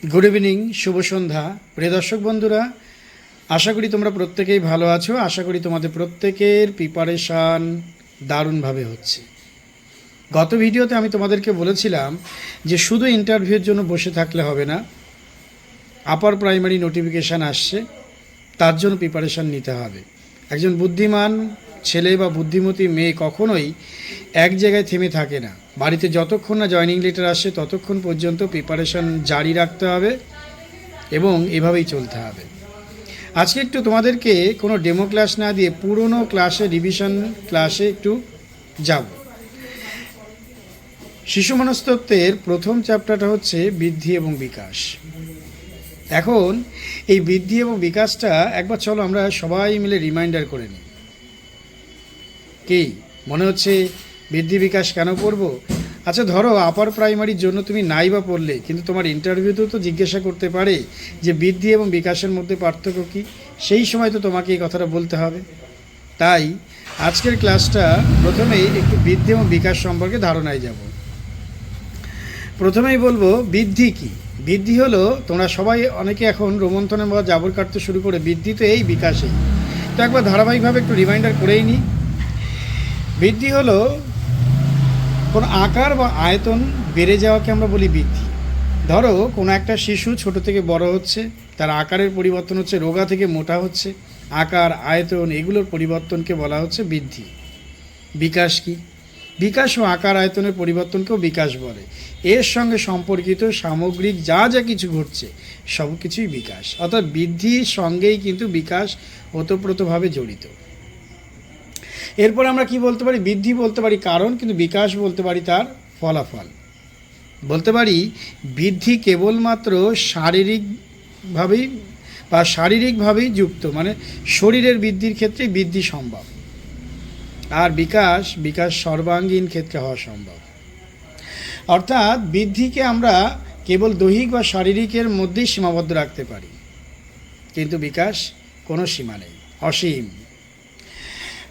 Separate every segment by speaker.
Speaker 1: Good evening, শুভ সন্ধ্যা প্রিয় দর্শক বন্ধুরা। আশা করি তোমরা প্রত্যেকেই ভালো আছো। আশা করি তোমাদের প্রত্যেকের প্রিপারেশান দারুণভাবে হচ্ছে। গত ভিডিওতে আমি তোমাদেরকে বলেছিলাম যে শুধু ইন্টারভিউর জন্য বসে থাকলে হবে না, আপার প্রাইমারি নোটিফিকেশান আসছে, তার জন্য প্রিপারেশান নিতে হবে। একজন বুদ্ধিমান ছেলে বা বুদ্ধিমতী মেয়ে কখনোই এক জায়গায় থেমে থাকে না। বাড়িতে যতক্ষণ না জয়েনিং লেটার আসে ততক্ষণ পর্যন্ত প্রিপারেশান জারি রাখতে হবে এবং এভাবেই চলতে হবে। আজকে একটু তোমাদেরকে কোনো ডেমো ক্লাস না দিয়ে পুরনো ক্লাসে, রিভিশন ক্লাসে একটু যাব। শিশু মনস্তত্ত্বের প্রথম চ্যাপ্টারটা হচ্ছে বৃদ্ধি এবং বিকাশ। এখন এই বৃদ্ধি এবং বিকাশটা একবার চলো আমরা সবাই মিলে রিমাইন্ডার করে নিই। কি মনে হচ্ছে বৃদ্ধি বিকাশ কেন পড়বো? আচ্ছা, ধরো আপার প্রাইমারির জন্য তুমি নাই বা পড়লে, কিন্তু তোমার ইন্টারভিউতেও তো জিজ্ঞাসা করতে পারে যে বৃদ্ধি এবং বিকাশের মধ্যে পার্থক্য কী। সেই সময় তো তোমাকে এই কথাটা বলতে হবে। তাই আজকের ক্লাসটা প্রথমেই একটু বৃদ্ধি এবং বিকাশ সম্পর্কে ধারণায় যাব। প্রথমেই বলবো বৃদ্ধি কী। বৃদ্ধি হলো, তোমরা সবাই অনেকে এখন রোমন্থনের বা জাবর কাটতে শুরু করে, বৃদ্ধি তো এই বিকাশেই। তো একবার ধারাবাহিকভাবে একটু রিমাইন্ডার করেই নিই। বৃদ্ধি হলো কোনো আকার বা আয়তন বেড়ে যাওয়াকে আমরা বলি বৃদ্ধি। ধরো কোনো একটা শিশু ছোট থেকে বড় হচ্ছে, তার আকারের পরিবর্তন হচ্ছে, রোগা থেকে মোটা হচ্ছে, আকার আয়তন এগুলোর পরিবর্তনকে বলা হচ্ছে বৃদ্ধি। বিকাশ কি? বিকাশ ও আকার আয়তনের পরিবর্তনকেও বিকাশ বলে। এর সঙ্গে সম্পর্কিত সামগ্রিক যা যা কিছু ঘটছে সব কিছুই বিকাশ। অর্থাৎ বৃদ্ধির সঙ্গেই কিন্তু বিকাশ ওতপ্রোতভাবে জড়িত। এরপর আমরা কি বলতে পারি? বৃদ্ধি বলতে পারি কারণ, কিন্তু বিকাশ বলতে পারি তার ফলাফল। বলতে পারি বৃদ্ধি কেবলমাত্র শারীরিকভাবেই যুক্ত, মানে শরীরের বৃদ্ধির ক্ষেত্রে বৃদ্ধি সম্ভব। আর বিকাশ সর্বাঙ্গীন ক্ষেত্রে হওয়া সম্ভব। অর্থাৎ বৃদ্ধিকে আমরা কেবল দৈহিক বা শারীরিকের মধ্যেই সীমাবদ্ধ রাখতে পারি, কিন্তু বিকাশ কোনো সীমা নেই, অসীম।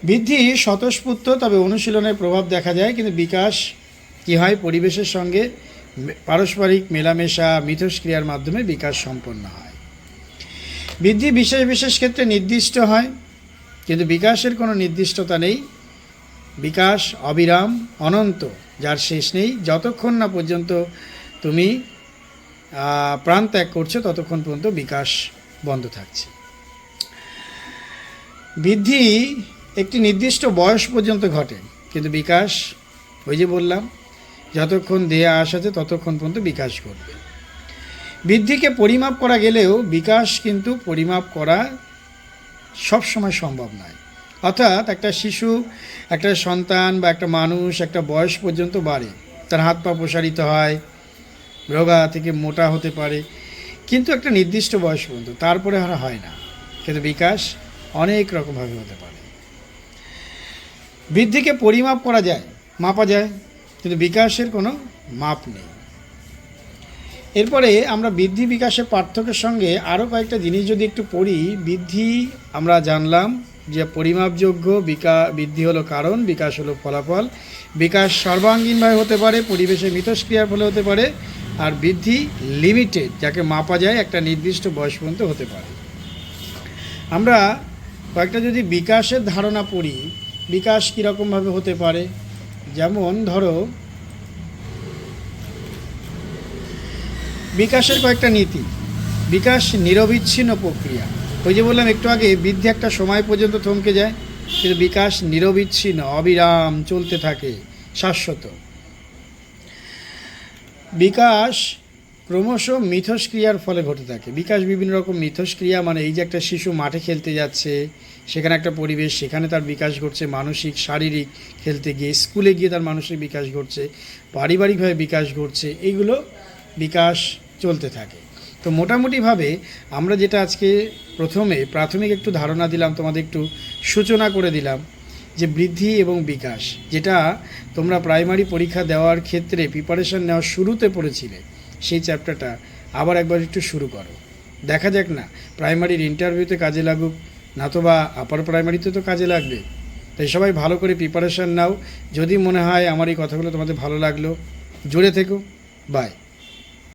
Speaker 1: বৃদ্ধি স্বতঃস্ফূর্ত, তবে অনুশীলনের প্রভাব দেখা যায়, কিন্তু বিকাশ কী হয়? পরিবেশের সঙ্গে পারস্পরিক মেলামেশা, মিথস্ক্রিয়ার মাধ্যমে বিকাশ সম্পন্ন হয়। বৃদ্ধি বিশেষ বিশেষ ক্ষেত্রে নির্দিষ্ট হয়, কিন্তু বিকাশের কোনো নির্দিষ্টতা নেই। বিকাশ অবিরাম, অনন্ত, যার শেষ নেই। যতক্ষণ না পর্যন্ত তুমি প্রাণ ত্যাগ করছো ততক্ষণ পর্যন্ত বিকাশ বন্ধ থাকছে। বৃদ্ধি একটি নির্দিষ্ট বয়স পর্যন্ত ঘটে, কিন্তু বিকাশ ওই যে বললাম, যতক্ষণ দেহে আশ আছে ততক্ষণ পর্যন্ত বিকাশ ঘটবে। বৃদ্ধিকে পরিমাপ করা গেলেও বিকাশ কিন্তু পরিমাপ করা সবসময় সম্ভব নয়। অর্থাৎ একটা শিশু, একটা সন্তান বা একটা মানুষ একটা বয়স পর্যন্ত বাড়ে, তার হাত পা প্রসারিত হয়, রোগা থেকে মোটা হতে পারে, কিন্তু একটা নির্দিষ্ট বয়স পর্যন্ত, তারপরে আর হয় না। কিন্তু বিকাশ অনেক রকমভাবে হতে পারে। বৃদ্ধিকে পরিমাপ করা যায়, মাপা যায়, কিন্তু বিকাশের কোনো মাপ নেই। এরপরে আমরা বৃদ্ধি বিকাশের পার্থক্যের সঙ্গে আরও কয়েকটা জিনিস যদি একটু পড়ি। বৃদ্ধি আমরা জানলাম যে পরিমাপযোগ্য, বৃদ্ধি হলো কারণ, বিকাশ হলো ফলাফল। বিকাশ সর্বাঙ্গীনভাবে হতে পারে, পরিবেশের মিথস্ক্রিয়ার ফলে হতে পারে। আর বৃদ্ধি লিমিটেড, যাকে মাপা যায়, একটা নির্দিষ্ট বয়স পর্যন্ত হতে পারে। আমরা কয়েকটা যদি বিকাশের ধারণা পড়ি, বিকাশ কীরকমভাবে হতে পারে। যেমন ধরো বিকাশের কয়েকটা নীতি। বিকাশ নিরবিচ্ছিন্ন প্রক্রিয়া। ওই যে বললাম একটু আগে, বৃদ্ধি একটা সময় পর্যন্ত থমকে যায়, কিন্তু বিকাশ নিরবিচ্ছিন্ন, অবিরাম চলতে থাকে, শাশ্বত। বিকাশ ক্রমশ মিথস্ক্রিয়ার ফলে ঘটে থাকে। বিকাশ বিভিন্ন রকম মিথস্ক্রিয়া, মানে এই যে একটা শিশু মাঠে খেলতে যাচ্ছে, সেখানে একটা পরিবেশ, সেখানে তার বিকাশ ঘটছে, মানসিক শারীরিক, খেলতে গিয়ে, স্কুলে গিয়ে তার মানসিক বিকাশ ঘটছে, পারিবারিকভাবে বিকাশ ঘটছে, এইগুলো বিকাশ চলতে থাকে। তো মোটামুটিভাবে আমরা যেটা আজকে প্রথমে প্রাথমিক একটু ধারণা দিলাম, তোমাদের একটু সূচনা করে দিলাম যে বৃদ্ধি এবং বিকাশ, যেটা তোমরা প্রাইমারি পরীক্ষা দেওয়ার ক্ষেত্রে প্রিপারেশন নেওয়ার শুরুতে পড়েছিলে, সেই চ্যাপ্টারটা আবার একবার একটু শুরু করো। দেখা যাক না প্রাইমারির ইন্টারভিউতে কাজে লাগুক, নতুবা আপার প্রাইমারিতে তো কাজে লাগবে। তাই সবাই ভালো করে প্রিপারেশন নাও। যদি মনে হয় আমার এই কথাগুলো তোমাদের ভালো লাগলো, জুড়ে থেকো। বাই।